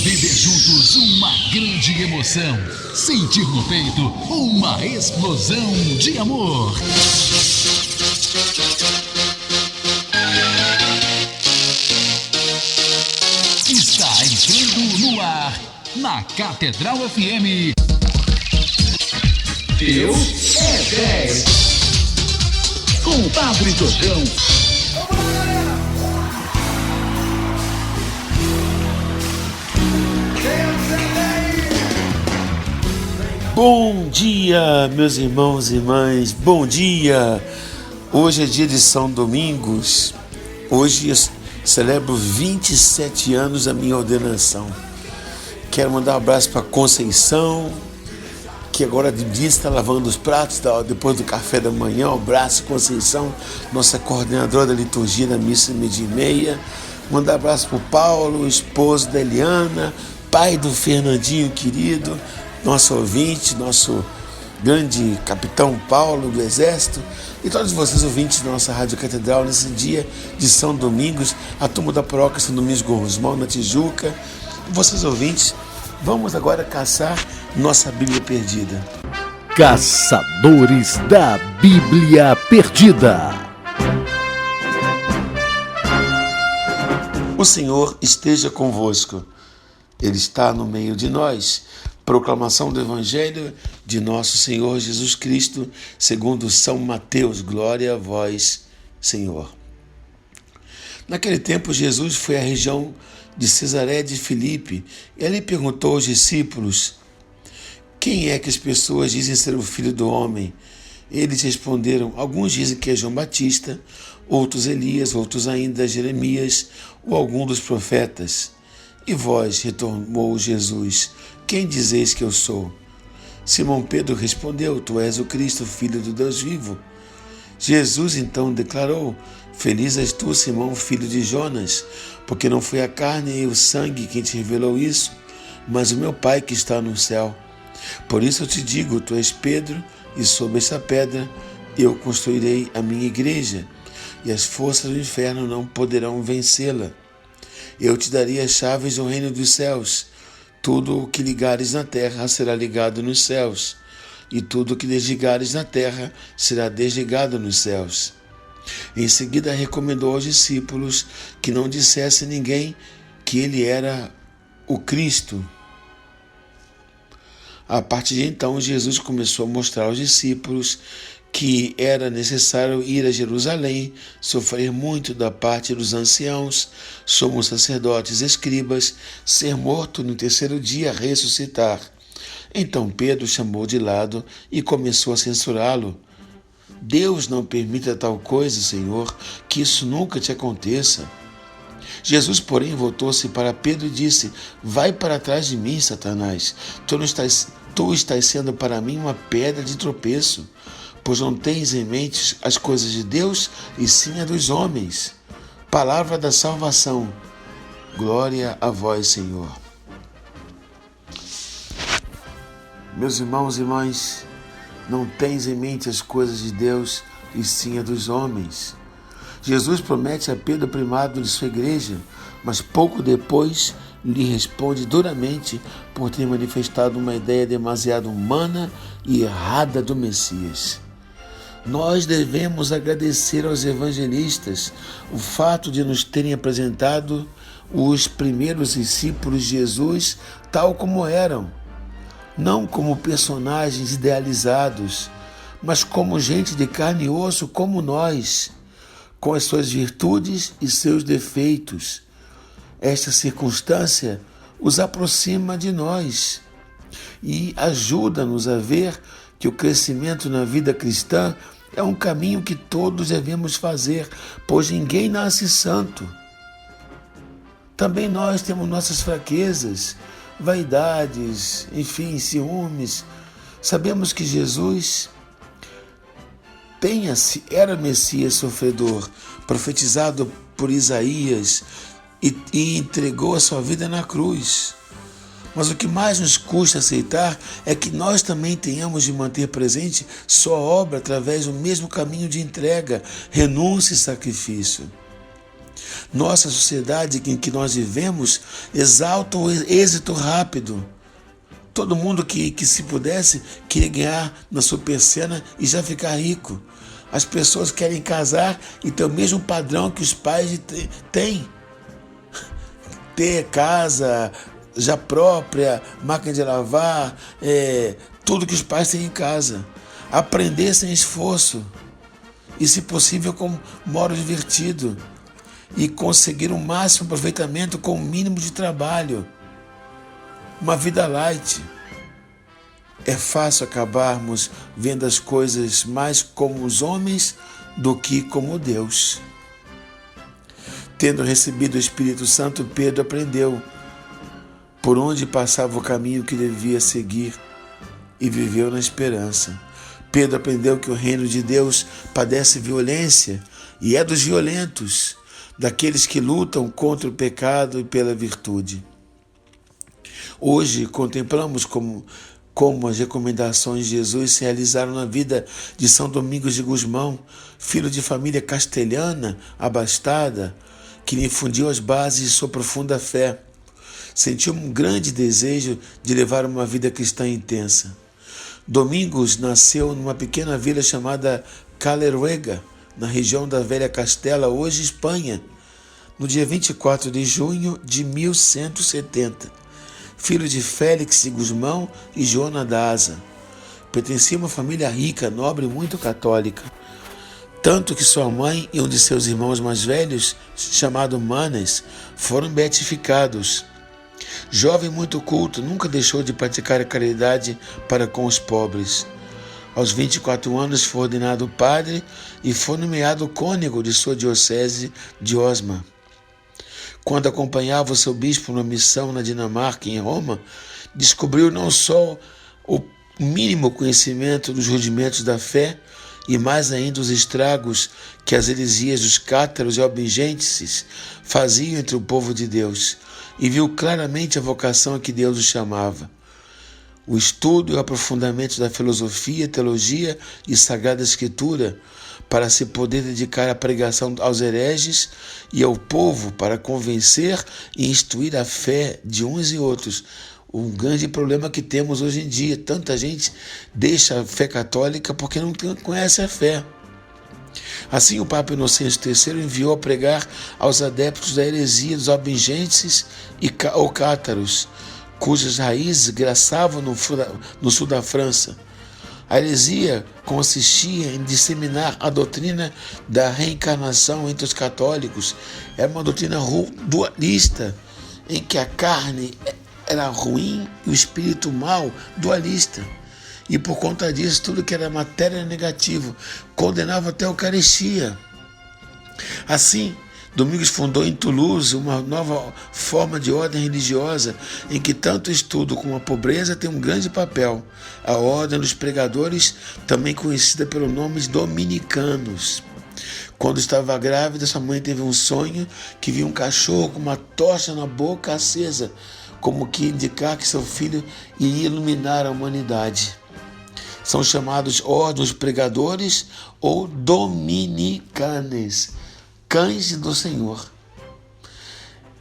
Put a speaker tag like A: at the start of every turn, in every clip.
A: Viver juntos uma grande emoção. Sentir no peito uma explosão de amor. Está entrando no ar, na Catedral FM. Deus é 10. Com o Padre Jojão.
B: Bom dia, meus irmãos e irmãs, bom dia! Hoje é dia de São Domingos, hoje eu celebro 27 anos da minha ordenação. Quero mandar um abraço para Conceição, que agora de dia está lavando os pratos, depois do café da manhã. Um abraço, Conceição, nossa coordenadora da liturgia da missa 12h30. Mandar um abraço para o Paulo, esposo da Eliana, pai do Fernandinho querido, nosso ouvinte, nosso grande capitão Paulo do Exército, e todos vocês ouvintes da nossa Rádio Catedral nesse dia de São Domingos, a turma da paróquia São Domingos Gosmão, na Tijuca. Vocês ouvintes, vamos agora caçar nossa Bíblia Perdida.
C: Caçadores da Bíblia Perdida.
B: O Senhor esteja convosco, Ele está no meio de nós. Proclamação do Evangelho de nosso Senhor Jesus Cristo, segundo São Mateus. Glória a vós, Senhor. Naquele tempo, Jesus foi à região de Cesareia de Filipe e ali perguntou aos discípulos: quem é que as pessoas dizem ser o Filho do Homem? Eles responderam: alguns dizem que é João Batista, outros Elias, outros ainda Jeremias ou algum dos profetas. E vós, retornou Jesus, quem dizeis que eu sou? Simão Pedro respondeu: tu és o Cristo, filho do Deus vivo. Jesus então declarou: feliz és tu, Simão, filho de Jonas, porque não foi a carne e o sangue quem te revelou isso, mas o meu Pai que está no céu. Por isso eu te digo, tu és Pedro, e sobre esta pedra eu construirei a minha igreja, e as forças do inferno não poderão vencê-la. Eu te darei as chaves do reino dos céus. Tudo o que ligares na terra será ligado nos céus, e tudo o que desligares na terra será desligado nos céus. Em seguida recomendou aos discípulos que não dissesse a ninguém que ele era o Cristo. A partir de então, Jesus começou a mostrar aos discípulos que era necessário ir a Jerusalém, sofrer muito da parte dos anciãos, sumos sacerdotes e escribas, ser morto no terceiro dia, ressuscitar. Então Pedro chamou de lado e começou a censurá-lo. Deus não permita tal coisa, Senhor, que isso nunca te aconteça. Jesus, porém, voltou-se para Pedro e disse: vai para trás de mim, Satanás. Tu estás sendo para mim uma pedra de tropeço, pois não tens em mente as coisas de Deus, e sim a dos homens. Palavra da salvação. Glória a vós, Senhor. Meus irmãos e irmãs, não tens em mente as coisas de Deus, e sim a dos homens. Jesus promete a Pedro o primado de sua igreja, mas pouco depois lhe responde duramente por ter manifestado uma ideia demasiado humana e errada do Messias. Nós devemos agradecer aos evangelistas o fato de nos terem apresentado os primeiros discípulos de Jesus tal como eram, não como personagens idealizados, mas como gente de carne e osso como nós, com as suas virtudes e seus defeitos. Esta circunstância os aproxima de nós e ajuda-nos a ver que o crescimento na vida cristã é um caminho que todos devemos fazer, pois ninguém nasce santo. Também nós temos nossas fraquezas, vaidades, enfim, ciúmes. Sabemos que Jesus era Messias sofredor, profetizado por Isaías, e entregou a sua vida na cruz. Mas o que mais nos custa aceitar é que nós também tenhamos de manter presente sua obra através do mesmo caminho de entrega, renúncia e sacrifício. Nossa sociedade em que nós vivemos exalta o êxito rápido. Todo mundo que se pudesse queria ganhar na Super Sena e já ficar rico. As pessoas querem casar e ter o mesmo padrão que os pais têm. Ter casa já própria, máquina de lavar, tudo que os pais têm em casa. Aprender sem esforço e, se possível, com modo divertido. E conseguir o máximo aproveitamento com o mínimo de trabalho. Uma vida light. É fácil acabarmos vendo as coisas mais como os homens do que como Deus. Tendo recebido o Espírito Santo, Pedro aprendeu por onde passava o caminho que devia seguir e viveu na esperança. Pedro aprendeu que o reino de Deus padece violência e é dos violentos, daqueles que lutam contra o pecado e pela virtude. Hoje contemplamos como as recomendações de Jesus se realizaram na vida de São Domingos de Gusmão, filho de família castelhana, abastada, que lhe infundiu as bases de sua profunda fé. Sentiu um grande desejo de levar uma vida cristã intensa. Domingos nasceu numa pequena vila chamada Caleruega, na região da velha Castela, hoje Espanha, no dia 24 de junho de 1170. Filho de Félix de Gusmão e Joana Daza. Pertencia a uma família rica, nobre e muito católica. Tanto que sua mãe e um de seus irmãos mais velhos, chamado Manes, foram beatificados. Jovem muito culto, nunca deixou de praticar a caridade para com os pobres. Aos 24 anos foi ordenado padre e foi nomeado cônego de sua diocese de Osma. Quando acompanhava o seu bispo numa missão na Dinamarca e em Roma, descobriu não só o mínimo conhecimento dos rudimentos da fé, e mais ainda os estragos que as heresias dos cátaros e albigenses faziam entre o povo de Deus, e viu claramente a vocação a que Deus os chamava. O estudo e o aprofundamento da filosofia, teologia e sagrada escritura, para se poder dedicar à pregação aos hereges e ao povo, para convencer e instruir a fé de uns e outros. Um grande problema que temos hoje em dia, tanta gente deixa a fé católica porque não conhece a fé. Assim, o Papa Inocêncio III enviou a pregar aos adeptos da heresia dos albigenses ou cátaros, cujas raízes graçavam no sul da França. A heresia consistia em disseminar a doutrina da reencarnação entre os católicos. Era uma doutrina dualista, em que a carne era ruim e o espírito mau, dualista. E por conta disso, tudo que era matéria era negativo. Condenava até a Eucaristia. Assim, Domingos fundou em Toulouse uma nova forma de ordem religiosa em que tanto o estudo como a pobreza têm um grande papel. A ordem dos pregadores, também conhecida pelo nome de dominicanos. Quando estava grávida, sua mãe teve um sonho que viu um cachorro com uma tocha na boca acesa, como que indicar que seu filho iria iluminar a humanidade. São chamados ordens pregadores ou dominicanes, cães do Senhor.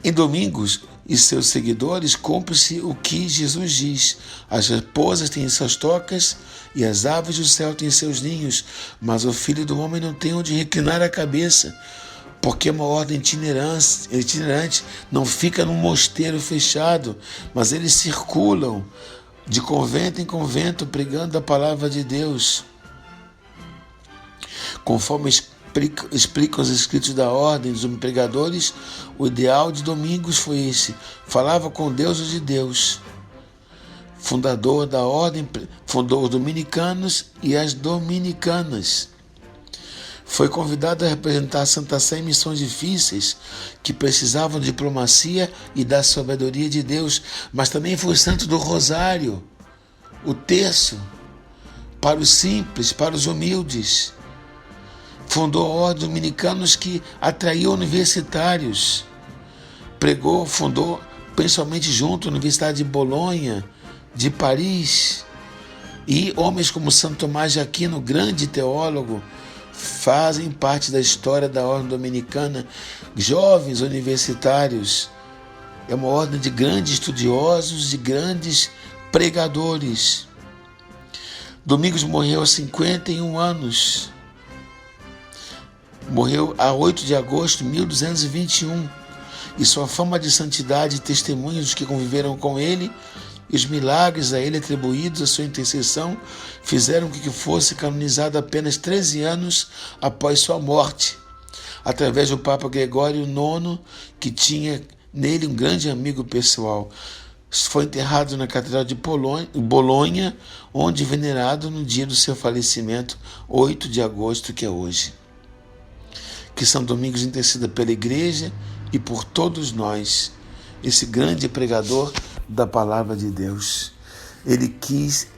B: Em Domingos e seus seguidores cumpre-se o que Jesus diz: as raposas têm suas tocas e as aves do céu têm seus ninhos, mas o Filho do Homem não tem onde reclinar a cabeça, porque é uma ordem itinerante, não fica num mosteiro fechado, mas eles circulam de convento em convento pregando a palavra de Deus. Conforme explicam os escritos da ordem dos pregadores, o ideal de Domingos foi esse: falava com Deus ou de Deus. Fundador da ordem, fundou os dominicanos e as dominicanas. Foi convidado a representar a Santa Sé em missões difíceis que precisavam de diplomacia e da sabedoria de Deus, mas também foi santo do Rosário, o terço, para os simples, para os humildes. Fundou a ordem dos dominicanos que atraiu universitários. Fundou principalmente junto à Universidade de Bolonha, de Paris, e homens como Santo Tomás de Aquino, grande teólogo, fazem parte da história da Ordem Dominicana, jovens universitários. É uma ordem de grandes estudiosos, de grandes pregadores. Domingos morreu aos 51 anos. Morreu a 8 de agosto de 1221. E sua fama de santidade e testemunhos dos que conviveram com ele e os milagres a ele atribuídos à sua intercessão fizeram com que fosse canonizado apenas 13 anos após sua morte, através do Papa Gregório IX, que tinha nele um grande amigo pessoal. Foi enterrado na Catedral de Bolonha, onde venerado no dia do seu falecimento, 8 de agosto, que é hoje. Que São Domingos interceda pela Igreja e por todos nós, esse grande pregador da Palavra de Deus. Ele quis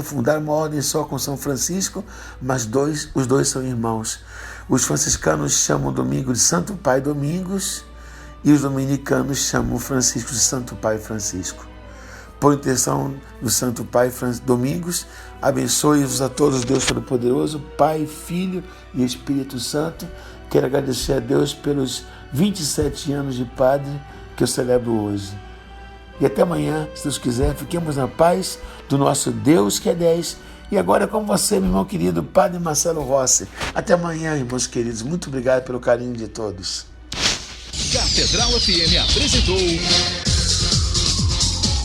B: fundar uma ordem só com São Francisco, mas os dois são irmãos. Os franciscanos chamam Domingo de Santo Pai Domingos e os dominicanos chamam Francisco de Santo Pai Francisco. Por intenção do Santo Pai Domingos, abençoe-vos a todos, Deus Todo-Poderoso, Pai, Filho e Espírito Santo. Quero agradecer a Deus pelos 27 anos de padre que eu celebro hoje. E até amanhã, se Deus quiser, fiquemos na paz do nosso Deus que é 10. E agora com você, meu irmão querido, Padre Marcelo Rossi. Até amanhã, irmãos queridos. Muito obrigado pelo carinho de todos.
A: Catedral FM apresentou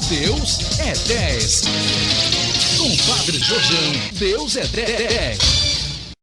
A: Deus é 10. Com Padre Jorjão, Deus é 10.